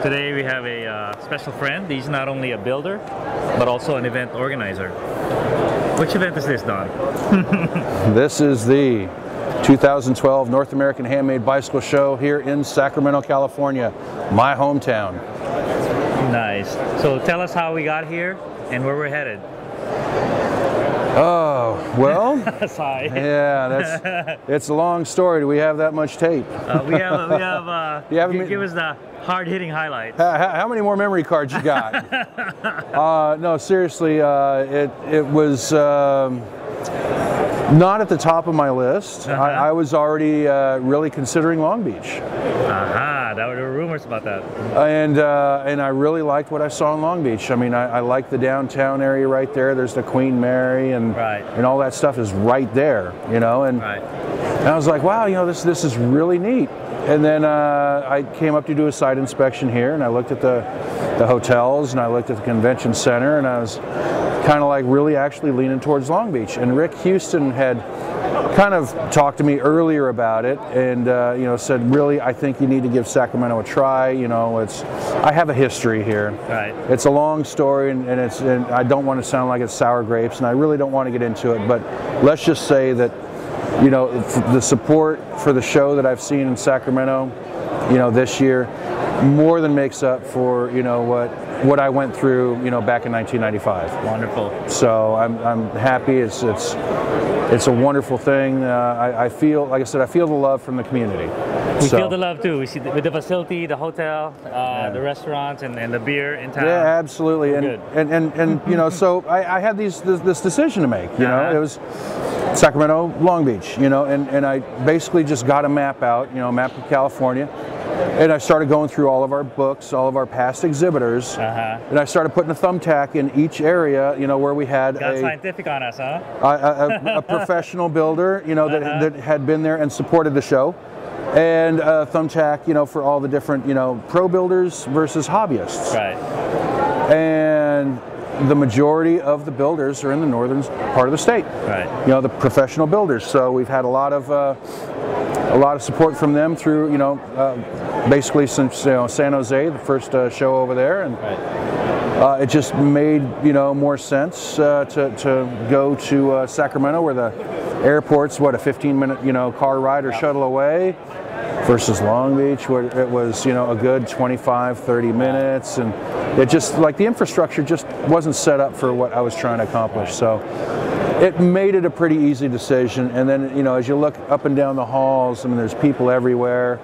Today we have a special friend. He's not only a builder, but also an event organizer. Which event is this, Don? This is the 2012 North American Handmade Bicycle Show here in Sacramento, California, my hometown. Nice. So tell us how we got here and where we're headed. Oh, well, Sorry. yeah, it's a long story. Do we have that much tape? Give us the hard-hitting highlights. How many more memory cards you got? No, seriously, it was not at the top of my list. I was already really considering Long Beach. There were rumors about that. And I really liked what I saw in Long Beach. I mean, I like the downtown area right there. There's the Queen Mary and all that stuff is right there, you know. And I was like, wow, you know, this is really neat. And then I came up to do a site inspection here, and I looked at the hotels, and I looked at the convention center, and I was kind of like really actually leaning towards Long Beach. And Rick Houston had kind of talked to me earlier about it, and you know, said, really, I think you need to give Sacramento a try. You know, I have a history here. It's a long story, and I don't want to sound like it's sour grapes, and I really don't want to get into it. But let's just say that, you know, the support for the show that I've seen in Sacramento, you know, this year, more than makes up for, you know, what I went through, you know, back in 1995. Wonderful. So I'm happy. It's a wonderful thing. I feel, like I said, I feel the love from the community. We feel the love too. We see with the facility, the hotel, the restaurants, and the beer in town. Yeah, absolutely. And you know, so I had this decision to make. You know, it was Sacramento, Long Beach. You know, and I basically just got a map out. You know, a map of California. And I started going through all of our books, all of our past exhibitors, and I started putting a thumbtack in each area, you know, where we had scientific on us, huh? a professional builder, you know, that had been there and supported the show, and a thumbtack, you know, for all the different, you know, pro builders versus hobbyists. And the majority of the builders are in the northern part of the state. You know, the professional builders. So we've had a lot of support from them through, you know, basically since, you know, San Jose, the first show over there, and it just made, you know, more sense to go to Sacramento, where the airport's what, a 15-minute, you know, car ride or shuttle away, versus Long Beach, where it was, you know, a good 25-30 minutes, and it just, like, the infrastructure just wasn't set up for what I was trying to accomplish. So it made it a pretty easy decision. And then, you know, as you look up and down the halls, I mean, there's people everywhere.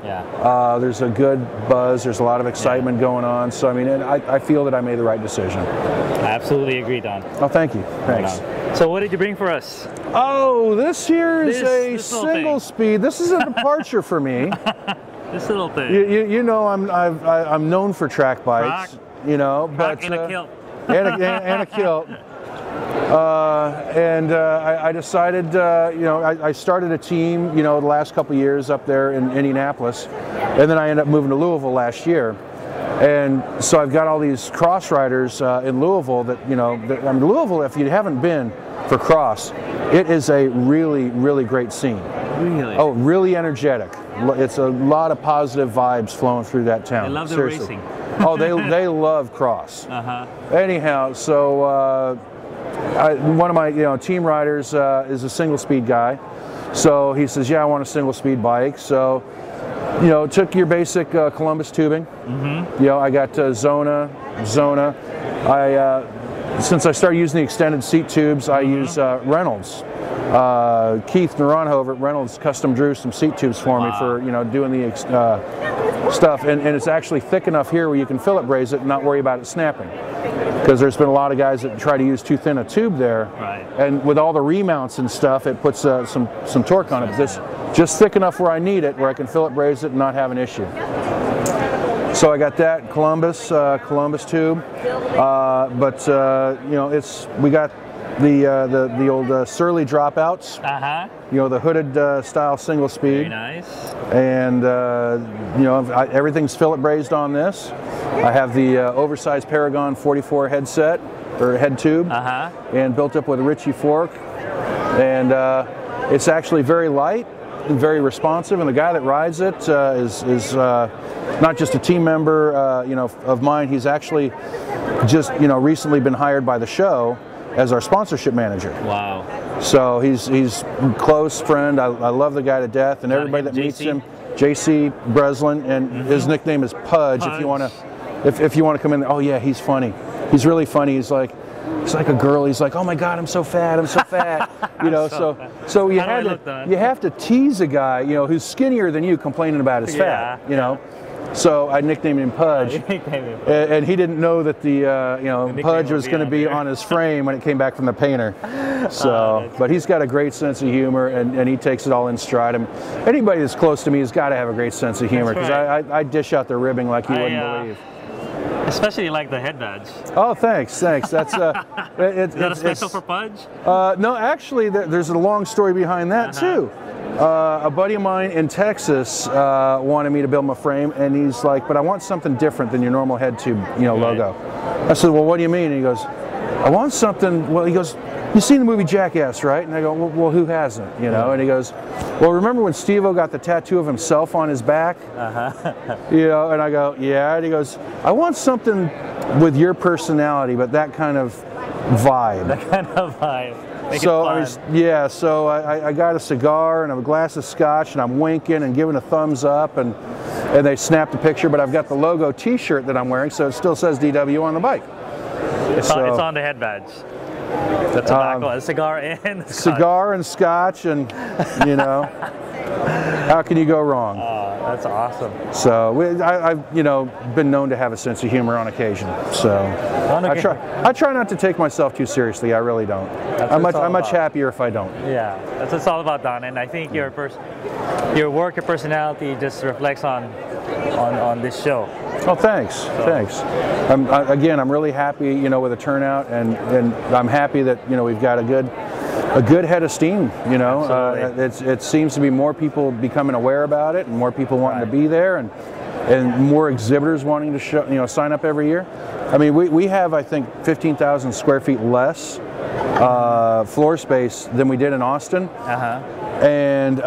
There's a good buzz. There's a lot of excitement going on. So, I mean, I feel that I made the right decision. I absolutely agree, Don. Oh, thank you. Thanks. So what did you bring for us? Oh, this here is a single speed. This is a departure for me. This little thing. You know, I'm known for track bikes. You know, but and a kilt. and a kilt. I decided, you know, I started a team, you know, the last couple of years up there in Indianapolis, and then I ended up moving to Louisville last year. And so I've got all these cross riders in Louisville that, you know, Louisville, if you haven't been for cross, it is a really, really great scene. Really? Oh, really energetic. It's a lot of positive vibes flowing through that town. They love the Seriously. racing. Oh, they love cross. Anyhow, so one of my, you know, team riders is a single speed guy. So he says, yeah, I want a single speed bike. So, you know, took your basic Columbus tubing. You know, I got Zona. Since I started using the extended seat tubes, I use Reynolds. Keith Naranjo at Reynolds custom drew some seat tubes for me for, you know, doing the stuff, and it's actually thick enough here where you can fillet braze it and not worry about it snapping, because there's been a lot of guys that try to use too thin a tube there, and with all the remounts and stuff, it puts some torque on it. But this just thick enough where I need it, where I can fillet braze it and not have an issue. So I got that Columbus tube, but you know, we got the old Surly dropouts. You know, the hooded style single speed. Very nice. And you know, everything's fillet brazed on this. I have the oversized Paragon 44 headset or head tube, and built up with a Ritchie fork. And it's actually very light and very responsive. And the guy that rides it is not just a team member, you know, of mine. He's actually just, you know, recently been hired by the show as our sponsorship manager. Wow. So he's a close friend. I love the guy to death, and everybody that meets him, JC Breslin, and his nickname is Pudge. If you want to, if you want to come in, oh yeah, he's funny. He's really funny. He's like a girl. He's like, oh my God, I'm so fat. I'm so fat. You know, so you have to tease a guy, you know, who's skinnier than you, complaining about his fat. You know. So I nicknamed him Pudge, and he didn't know that the you know, Pudge was going to be on his frame when it came back from the painter. So, but he's got a great sense of humor, and he takes it all in stride. And anybody that's close to me has got to have a great sense of humor, because I dish out the ribbing like you wouldn't believe. Especially like the head badge. Oh, thanks. That's is that a special for Pudge? No, actually, there's a long story behind that too. A buddy of mine in Texas wanted me to build him a frame, and he's like, but I want something different than your normal head tube, you know, logo. I said, well, what do you mean? And he goes, I want something, well, he goes, you've seen the movie Jackass, right? And I go, well, who hasn't, you know? And he goes, well, remember when Steve-O got the tattoo of himself on his back? You know, and I go, yeah. And he goes, I want something with your personality, but that kind of vibe. That kind of vibe. So I got a cigar and a glass of scotch, and I'm winking and giving a thumbs up, and they snapped a picture. But I've got the logo T-shirt that I'm wearing, so it still says DW on the bike. It's on the head badge. The tobacco, a cigar and the scotch. Cigar and scotch, and you know, how can you go wrong? That's awesome. So I've, you know, been known to have a sense of humor on occasion. So I try not to take myself too seriously. I really don't. I'm much happier if I don't. Yeah, that's what it's all about, Don. And I think your work, your personality just reflects on this show. Oh, thanks. Thanks. Again, I'm really happy, you know, with the turnout, and I'm happy that, you know, we've got a good head of steam. You know, it seems to be more people becoming aware about it, and more people wanting to be there, and more exhibitors wanting to show, you know, sign up every year. I mean, we have, I think, 15,000 square feet less floor space than we did in Austin. And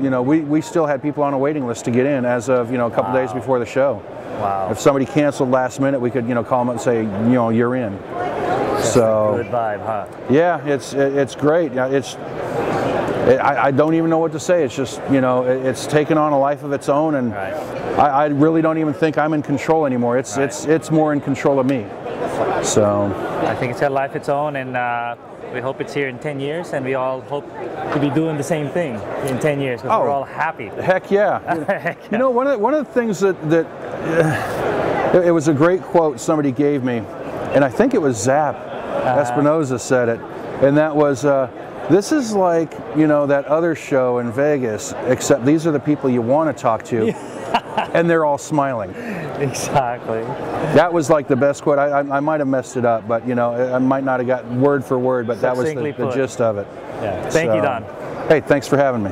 you know, we still had people on a waiting list to get in as of, you know, a couple days before the show. Wow. If somebody canceled last minute, we could, you know, call them up and say, you know, you're in. So good vibe, huh? Yeah, it's great. I don't even know what to say. It's just, you know, it's taken on a life of its own, and I really don't even think I'm in control anymore. It's more in control of me. So I think it's got a life of its own, and we hope it's here in 10 years, and we all hope to be doing the same thing in 10 years, because we're all happy. Heck yeah. You know, one of the things that it was a great quote somebody gave me, and I think it was Zap Espinoza said it, and that was, this is like, you know, that other show in Vegas, except these are the people you want to talk to, and they're all smiling. Exactly. That was like the best quote. I might have messed it up, but, you know, I might not have got word for word, but that was the gist of it. Yeah. Thank you, Don. Hey, thanks for having me.